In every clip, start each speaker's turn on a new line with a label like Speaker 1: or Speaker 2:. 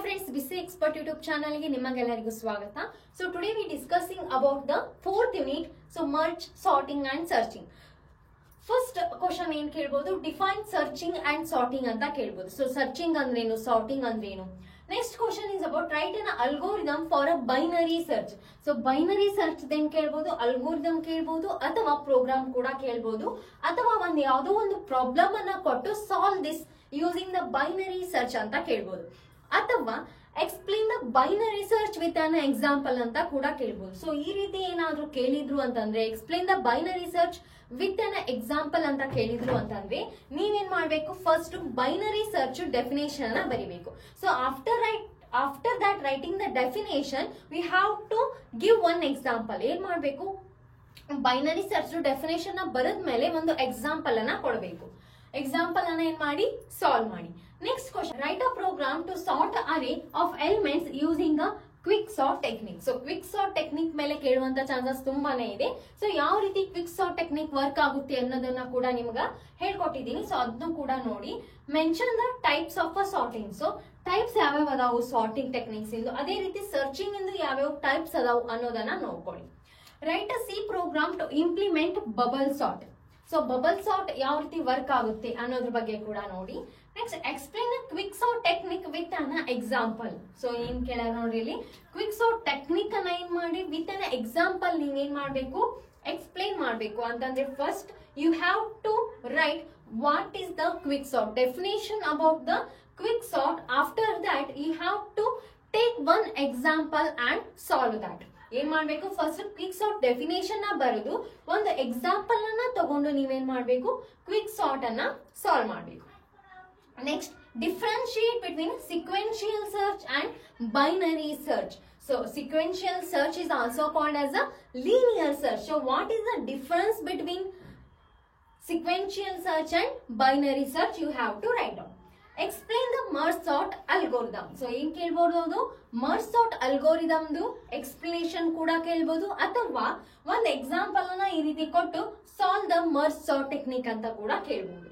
Speaker 1: friends, BC Expert YouTube channel ಗೆ ನಿಮಗೆಲ್ಲರಿಗೂ ಸ್ವಾಗತ. So today we discussing about the fourth unit, so merge, sorting and searching. First question ಏನ್ ಕೇಳಬಹುದು, define searching and sorting ಅಂತ ಕೇಳಬಹುದು. So searching ಅಂದ್ರೇನು, sorting ಅಂದ್ರೇನು. Next question is about write an algorithm for a binary search. So binary search then ಕೇಳಬಹುದು, algorithm ಕೇಳಬಹುದು ಅಥವಾ program ಕೂಡ ಕೇಳಬಹುದು ಅಥವಾ ಒಂದು ಯಾವುದೋ ಒಂದು ಪ್ರಾಬ್ಲಮ್ ಅನ್ನ ಕೊಟ್ಟು solve this using the binary search ಅಂತ ಕೇಳಬಹುದು ಅಥವಾ explain the binary search with an example ಅಂತ ಕೂಡ ಕೇಳಬಹುದು. ಸೊ ಈ ರೀತಿ ಏನಾದ್ರೂ ಕೇಳಿದ್ರು ಅಂತಂದ್ರೆ explain the binary search with an example ಅಂತ ಕೇಳಿದ್ರು ಅಂತಂದ್ರೆ ನೀವೇನ್ ಮಾಡ್ಬೇಕು, ಫಸ್ಟ್ binary search definition ಅನ್ನ ಬರಿಬೇಕು. So after that writing the definition we have to give one example. ಏನ್ ಮಾಡ್ಬೇಕು, binary search definition ನ ಬರೆದ್ಮೇಲೆ ಒಂದು ಎಕ್ಸಾಂಪಲ್ ಅನ್ನ ಕೊಡಬೇಕು. ಎಕ್ಸಾಂಪಲ್ ಅನ್ನ ಏನ್ ಮಾಡಿ ಸಾಲ್ವ್ ಮಾಡಿ. Next question, write a program to sort array of elements using a quick sort technique. So quick sort technique ಮೇಲೆ ಕೇಳುವಂತ ಚಾನ್ಸಸ್ ತುಂಬಾನೇ ಇದೆ. ಸೊ ಯಾವ ರೀತಿ ಕ್ವಿಕ್ ಸಾರ್ಟ್ ಟೆಕ್ನಿಕ್ ವರ್ಕ್ ಆಗುತ್ತೆ ಅನ್ನೋದನ್ನ ಕೂಡ ನಿಮ್ಗೆ ಹೇಳ್ಕೊಟ್ಟಿದ್ದೀನಿ. ಸೊ ಅದನ್ನು ಕೂಡ ನೋಡಿ. Mention the types of a sorting. So types ಯಾವ್ಯಾವ ಅದಾವು ಸಾರ್ಟಿಂಗ್ ಟೆಕ್ನಿಕ್ಸ್ ಇಂದು, ಅದೇ ರೀತಿ ಸರ್ಚಿಂಗ್ ಇಂದು ಯಾವ್ಯಾವ ಟೈಪ್ಸ್ ಅದಾವು ಅನ್ನೋದನ್ನ ನೋಡ್ಕೊಳ್ಳಿ. Write a C program to implement bubble sort. So bubble sort ಯಾವ ರೀತಿ ವರ್ಕ್ ಆಗುತ್ತೆ ಅನ್ನೋದ್ರ ಬಗ್ಗೆ ಕೂಡ ನೋಡಿ. Next explain quick sort technique with an example. So ಏನ್ ಕೇಳ ನೋಡ್ರಿ, ಇಲ್ಲಿ ಕ್ವಿಕ್ ಸಾರ್ಟ್ ಟೆಕ್ನಿಕ್ ಅನ್ನ ಏನ್ ಮಾಡಿ ವಿತ್ ಅನ್ ಎಕ್ಸಾಂಪಲ್ ನೀವೇನ್ ಮಾಡ್ಬೇಕು, ಎಕ್ಸ್ಪ್ಲೇನ್ ಮಾಡ್ಬೇಕು. ಅಂತಂದ್ರೆ first you have to write what is the quick sort, definition about the quick sort. After that you have to take one example and solve that. ಏನ್ ಮಾಡ್ಬೇಕು, first quick sort definition ನ ಬರೆದು ಒಂದು example ಅನ್ನ ತಗೊಂಡು ನೀವೇನ್ ಮಾಡ್ಬೇಕು, quick sort ಅನ್ನ ಸಾಲ್ವ್ ಮಾಡ್ಬೇಕು. Next differentiate between sequential search and binary search. So sequential search is also called as a linear search. So what is the difference between sequential search and binary search? You have to write down. Explain the merge sort algorithm. So ಏನ್ ಕೇಳ್ಬಹುದು, merge sort algorithm ದು explanation ಕೂಡ ಕೇಳ್ಬಹುದು ಅಥವಾ ಒಂದು example ಅನ್ನ ಈ ರೀತಿ ಕೊಟ್ಟು solve the merge sort technique ಅಂತ ಕೂಡ ಕೇಳ್ಬಹುದು.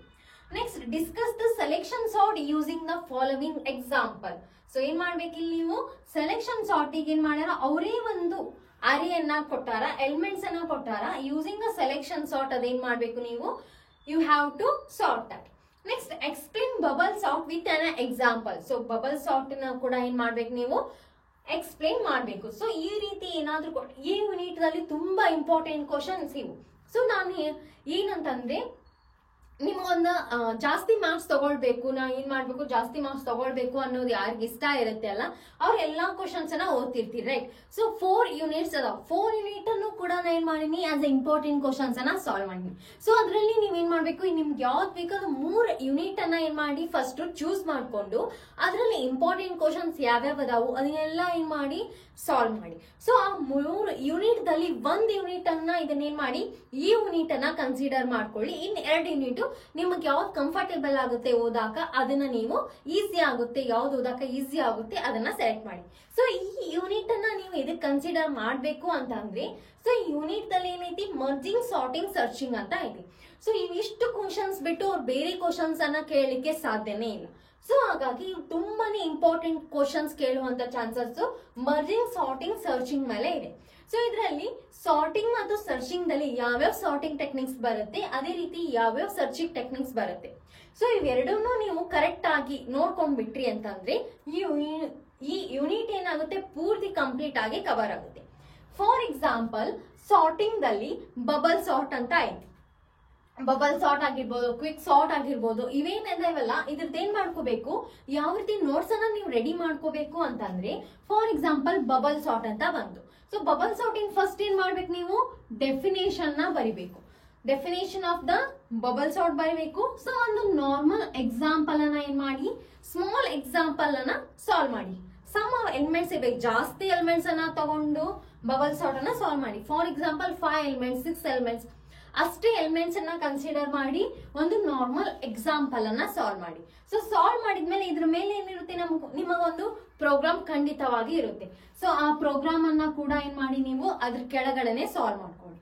Speaker 1: Next discuss the selection sort using the following example. So ಏನ್ ಮಾಡ್ಬೇಕಿಲ್ಲ, ನೀವು ಸೆಲೆಕ್ಷನ್ ಸಾರ್ಟಿಗೆ ಏನ್ ಮಾಡ್ಯಾರ, ಅವರೇ ಒಂದು ಅರೇಯನ್ನ ಕೊಟ್ಟಾರ, ಎಲಿಮೆಂಟ್ಸ್ ಅನ್ನ ಕೊಟ್ಟಾರ. ಯೂಸಿಂಗ್ ಅ ಸೆಲೆಕ್ಷನ್ ಸಾರ್ಟ್ ಅದೇನ್ ಮಾಡ್ಬೇಕು ನೀವು, you have to sort that. Next explain bubble sort with an example. So bubble sort ನ ಕೂಡ ಏನ್ ಮಾಡ್ಬೇಕು, ನೀವು ಎಕ್ಸ್ಪ್ಲೇನ್ ಮಾಡ್ಬೇಕು. ಸೊ ಈ ರೀತಿ ಏನಾದ್ರೂ ಈ ಯೂನಿಟ್ ದಲ್ಲಿ ತುಂಬಾ ಇಂಪಾರ್ಟೆಂಟ್ ಕ್ವಶನ್ಸ್ ಇವು. ಸೊ ನಾನು ಏನಂತಂದ್ರೆ ನಿಮ್ಗೊಂದು ಜಾಸ್ತಿ ಮಾರ್ಕ್ಸ್ ತಗೊಳ್ಬೇಕು, ನಾ ಏನ್ ಮಾಡ್ಬೇಕು, ಜಾಸ್ತಿ ಮಾರ್ಕ್ಸ್ ತಗೊಳ್ಬೇಕು ಅನ್ನೋದು ಯಾರಿಗೆ ಇಷ್ಟ ಇರುತ್ತೆ ಅಲ್ಲ, ಅವ್ರ ಎಲ್ಲಾ ಕ್ವಶನ್ಸ್ ಅನ್ನ ಓದ್ತಿರ್ತೀರಿ, ರೈಟ್. ಸೊ 4 ಯೂನಿಟ್ಸ್ ಅದಾವ. 4 ಯೂನಿಟ್ ಅನ್ನು ಕೂಡ ನಾ ಏನ್ ಮಾಡೀನಿ, ಆಸ್ ಎ ಇಂಪಾರ್ಟೆಂಟ್ ಕ್ವಶನ್ಸ್ ಅನ್ನ ಸಾಲ್ವ್ ಮಾಡೀನಿ. ಸೊ ಅದ್ರಲ್ಲಿ ನೀವೇನ್ ಮಾಡ್ಬೇಕು, ನಿಮ್ಗೆ ಯಾವ್ದು ಬೇಕು 3 ಯೂನಿಟ್ ಅನ್ನ ಏನ್ ಮಾಡಿ ಫಸ್ಟ್ ಚೂಸ್ ಮಾಡ್ಕೊಂಡು ಅದ್ರಲ್ಲಿ ಇಂಪಾರ್ಟೆಂಟ್ ಕ್ವಶನ್ಸ್ ಯಾವ್ಯಾವ ಅದಾವು ಅದನ್ನೆಲ್ಲ ಏನ್ ಮಾಡಿ ಸಾಲ್ವ್ ಮಾಡಿ. ಸೊ ಆ 3 ಯೂನಿಟ್ ದಲ್ಲಿ 1 ಯೂನಿಟ್ ಅನ್ನ ಇದನ್ನೇನ್ ಮಾಡಿ, ಈ ಯೂನಿಟ್ ಅನ್ನ ಕನ್ಸಿಡರ್ ಮಾಡ್ಕೊಳ್ಳಿ. ಇನ್ 2 ಯೂನಿಟ್ ನಿಮಗೆ ಯಾವ್ದು ಕಂಫರ್ಟೇಬಲ್ ಆಗುತ್ತೆ ಓದಾಕ, ಅದನ್ನ ನೀವು ಈಸಿ ಆಗುತ್ತೆ, ಯಾವ್ದು ಓದಾಕ ಈಸಿ ಆಗುತ್ತೆ ಅದನ್ನ ಸೆಲೆಕ್ಟ್ ಮಾಡಿ. ಸೊ ಈ ಯೂನಿಟ್ ಅನ್ನ ನೀವು ಇದಕ್ಕೆ ಕನ್ಸಿಡರ್ ಮಾಡ್ಬೇಕು ಅಂತ ಅಂದ್ರೆ, ಸೊ ಈ ಯೂನಿಟ್ ದಲ್ಲಿ ಏನೈತಿ, ಮರ್ಜಿಂಗ್, ಸಾರ್ಟಿಂಗ್, ಸರ್ಚಿಂಗ್ ಅಂತ ಐತಿ. ಸೊ ಇವಿಷ್ಟು ಕ್ವಶನ್ಸ್ ಬಿಟ್ಟು ಅವ್ರು ಬೇರೆ ಕ್ವಶನ್ಸ್ ಅನ್ನ ಕೇಳಲಿಕ್ಕೆ ಸಾಧ್ಯನೇ ಇಲ್ಲ. ಸೊ ಹಾಗಾಗಿ ತುಂಬಾನೇ ಇಂಪಾರ್ಟೆಂಟ್ ಕ್ವಶನ್ಸ್ ಕೇಳುವಂತ ಚಾನ್ಸಸ್ ಮರ್ಜಿಂಗ್, ಸಾರ್ಟಿಂಗ್, ಸರ್ಚಿಂಗ್ ಮೇಲೆ ಇದೆ. ಸೊ ಇದರಲ್ಲಿ ಸಾರ್ಟಿಂಗ್ ಮತ್ತು ಸರ್ಚಿಂಗ್ ದಲ್ಲಿ ಯಾವ್ಯಾವ ಸಾರ್ಟಿಂಗ್ ಟೆಕ್ನಿಕ್ಸ್ ಬರುತ್ತೆ, ಅದೇ ರೀತಿ ಯಾವ್ಯಾವ ಸರ್ಚಿಂಗ್ ಟೆಕ್ನಿಕ್ಸ್ ಬರುತ್ತೆ. ಸೊ ಇವೆರಡನ್ನೂ ನೀವು ಕರೆಕ್ಟ್ ಆಗಿ ನೋಡ್ಕೊಂಡ್ ಬಿಟ್ರಿ ಅಂತಂದ್ರೆ ಈ ಯೂನಿಟ್ ಏನಾಗುತ್ತೆ, ಪೂರ್ತಿ ಕಂಪ್ಲೀಟ್ ಆಗಿ ಕವರ್ ಆಗುತ್ತೆ. ಫಾರ್ ಎಕ್ಸಾಂಪಲ್ ಸಾರ್ಟಿಂಗ್ ದಲ್ಲಿ ಬಬಲ್ ಸಾರ್ಟ್ ಅಂತ ಐತಿ. ಬಬಲ್ ಸಾರ್ಟ್ ಆಗಿರ್ಬೋದು, ಕ್ವಿಕ್ ಸಾರ್ಟ್ ಆಗಿರ್ಬೋದು, ಇವೇನಿದಾವಲ್ಲ ಇದ್ರದ್ದು ಏನ್ ಮಾಡ್ಕೋಬೇಕು, ಯಾವ ರೀತಿ ನೋಟ್ಸ್ ಅನ್ನ ನೀವು ರೆಡಿ ಮಾಡ್ಕೋಬೇಕು ಅಂತಂದ್ರೆ, ಫಾರ್ ಎಕ್ಸಾಂಪಲ್ ಬಬಲ್ ಸಾರ್ಟ್ ಅಂತ ಬಂತು. So bubble sort in first ಏನ್ ಮಾಡ್ಬೇಕು, ನೀವು ಡೆಫಿನೇಷನ್ ನ ಬರಿಬೇಕು. Definition of the bubble sort ಬರಿಬೇಕು. ಸೊ ಒಂದು ನಾರ್ಮಲ್ ಎಕ್ಸಾಂಪಲ್ ಅನ್ನ ಏನ್ ಮಾಡಿ, ಸ್ಮಾಲ್ ಎಕ್ಸಾಂಪಲ್ ಅನ್ನ ಸಾಲ್ವ್ ಮಾಡಿ. ಸಮ್ ಎಲಿಮೆಂಟ್ಸ್ ಇರ್ಬೇಕು, ಜಾಸ್ತಿ ಎಲಿಮೆಂಟ್ಸ್ ಅನ್ನ ತಗೊಂಡು ಬಬಲ್ ಸಾರ್ಟ್ ಅನ್ನ ಸಾಲ್ವ್ ಮಾಡಿ. ಫಾರ್ ಎಕ್ಸಾಂಪಲ್ 5 ಎಲಿಮೆಂಟ್ಸ್, 6 ಎಲಿಮೆಂಟ್ಸ್ ಅಷ್ಟೇ ಎಲಿಮೆಂಟ್ಸ್ ಅನ್ನ ಕನ್ಸಿಡರ್ ಮಾಡಿ ಒಂದು ನಾರ್ಮಲ್ ಎಕ್ಸಾಂಪಲ್ ಅನ್ನ ಸಾಲ್ವ್ ಮಾಡಿ. ಸೊ ಸಾಲ್ವ್ ಮಾಡಿದ್ಮೇಲೆ ಇದ್ರ ಮೇಲೆ ಏನಿರುತ್ತೆ, ನಿಮಗೊಂದು ಪ್ರೋಗ್ರಾಮ್ ಖಂಡಿತವಾಗಿ ಇರುತ್ತೆ. ಸೊ ಆ ಪ್ರೋಗ್ರಾಮ್ ಅನ್ನ ಕೂಡ ಏನ್ ಮಾಡಿ, ನೀವು ಅದ್ರ ಕೆಳಗಡೆನೆ ಸಾಲ್ವ್ ಮಾಡ್ಕೊಳ್ಳಿ.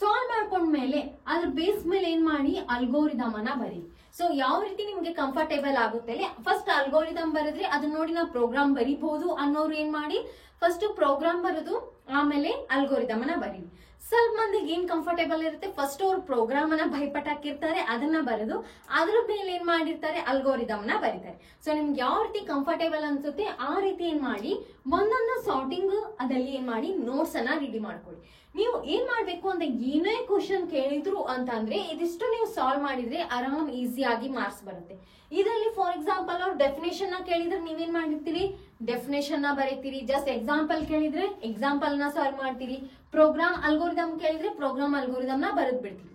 Speaker 1: ಸಾಲ್ವ್ ಮಾಡ್ಕೊಂಡ್ಮೇಲೆ ಅದ್ರ ಬೇಸ್ ಮೇಲೆ ಏನ್ ಮಾಡಿ, ಅಲ್ಗೋರಿದಮ್ ಅನ್ನ ಬರಿ. ಸೊ ಯಾವ ರೀತಿ ನಿಮ್ಗೆ ಕಂಫರ್ಟೇಬಲ್ ಆಗುತ್ತೆ ಫಸ್ಟ್ ಅಲ್ಗೋರಿದಮ್ ಬರೆದ್ರೆ ಅದನ್ನ ನೋಡಿ ನಾವು ಪ್ರೋಗ್ರಾಮ್ ಬರಿಬಹುದು ಅನ್ನೋರು ಏನ್ ಮಾಡಿ ಫಸ್ಟ್ ಪ್ರೋಗ್ರಾಮ್ ಬರೋದು ಆಮೇಲೆ ಅಲ್ಗೋರಿದಮ್ ಅನ್ನ ಬರೀರಿ. ಸ್ವಲ್ಪ ಮಂದಿಗೆ ಏನ್ ಕಂಫರ್ಟೇಬಲ್ ಇರುತ್ತೆ ಫಸ್ಟ್ ಅವ್ರು ಪ್ರೋಗ್ರಾಮ್ ಅನ್ನ ಭಯಪಟ್ಟು ಹಾಕಿರ್ತಾರೆ, ಅದನ್ನ ಬರೆದು ಅದ್ರ ಮೇಲೆ ಏನ್ ಮಾಡಿರ್ತಾರೆ ಅಲ್ಗೋರಿದಮ್ ನ ಬರೀತಾರೆ. ಸೊ ನಿಮ್ಗೆ ಯಾವ ರೀತಿ ಕಂಫರ್ಟೇಬಲ್ ಅನ್ಸುತ್ತೆ ಆ ರೀತಿ ಏನ್ ಮಾಡಿ ಒಂದೊಂದು ಸಾರ್ಟಿಂಗ್ ಅದಲ್ಲಿ ಏನ್ ಮಾಡಿ ನೋಟ್ಸ್ ಅನ್ನ ರೆಡಿ ಮಾಡ್ಕೊಳ್ಳಿ. ನೀವು ಏನ್ ಮಾಡ್ಬೇಕು ಅಂತ ಏನೇ ಕ್ವಶನ್ ಕೇಳಿದ್ರು ಅಂತ ಅಂದ್ರೆ ಇದಿಷ್ಟು ನೀವು ಸಾಲ್ವ್ ಮಾಡಿದ್ರೆ ಆರಾಮ್ ಈಸಿಯಾಗಿ ಮಾರ್ಕ್ಸ್ ಬರುತ್ತೆ. ಇದರಲ್ಲಿ ಫಾರ್ ಎಕ್ಸಾಂಪಲ್ ಅವ್ರು ಡೆಫಿನೇಷನ್ ನ ಕೇಳಿದ್ರೆ ನೀವೇನ್ ಮಾಡಿರ್ತೀರಿ ಡೆಫಿನೇಷನ್ ನ ಬರೀತೀರಿ, ಜಸ್ಟ್ ಎಕ್ಸಾಂಪಲ್ ಕೇಳಿದ್ರೆ ಎಕ್ಸಾಂಪಲ್ ನ ಸಾಲ್ವ್ ಮಾಡ್ತೀರಿ, ಪ್ರೋಗ್ರಾಮ್ ಅಲ್ಗೋರಿದಮ್ ಕೇಳಿದ್ರೆ ಪ್ರೋಗ್ರಾಮ್ ಅಲ್ಗೋರಿದಮ್ ನ ಬರೆದ್ ಬಿಡ್ತೀರಿ.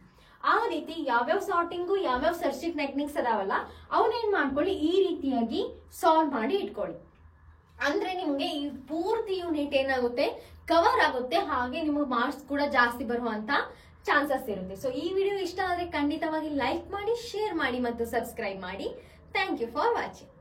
Speaker 1: ಆ ರೀತಿ ಯಾವ್ಯಾವ ಸಾರ್ಟಿಂಗು ಯಾವ್ಯಾವ ಸರ್ಚಿಂಗ್ ಟೆಕ್ನಿಕ್ಸ್ ಅದಾವಲ್ಲ ಅವನ್ನೇನ್ ಮಾಡ್ಕೊಳ್ಳಿ ಈ ರೀತಿಯಾಗಿ ಸಾಲ್ವ್ ಮಾಡಿ ಇಟ್ಕೊಳ್ಳಿ. ಅಂದ್ರೆ ನಿಮ್ಗೆ ಈ ಪೂರ್ತಿ ಯೂನಿಟ್ ಏನಾಗುತ್ತೆ ಕವರ್ ಆಗುತ್ತೆ, ಹಾಗೆ ನಿಮಗೆ ಮಾರ್ಕ್ಸ್ ಕೂಡ ಜಾಸ್ತಿ ಬರುವಂತ ಚಾನ್ಸಸ್ ಇರುತ್ತೆ. ಸೊ ಈ ವಿಡಿಯೋ ಇಷ್ಟ ಆದ್ರೆ ಖಂಡಿತವಾಗಿ ಲೈಕ್ ಮಾಡಿ, ಶೇರ್ ಮಾಡಿ ಮತ್ತು ಸಬ್ಸ್ಕ್ರೈಬ್ ಮಾಡಿ. Thank you for watching.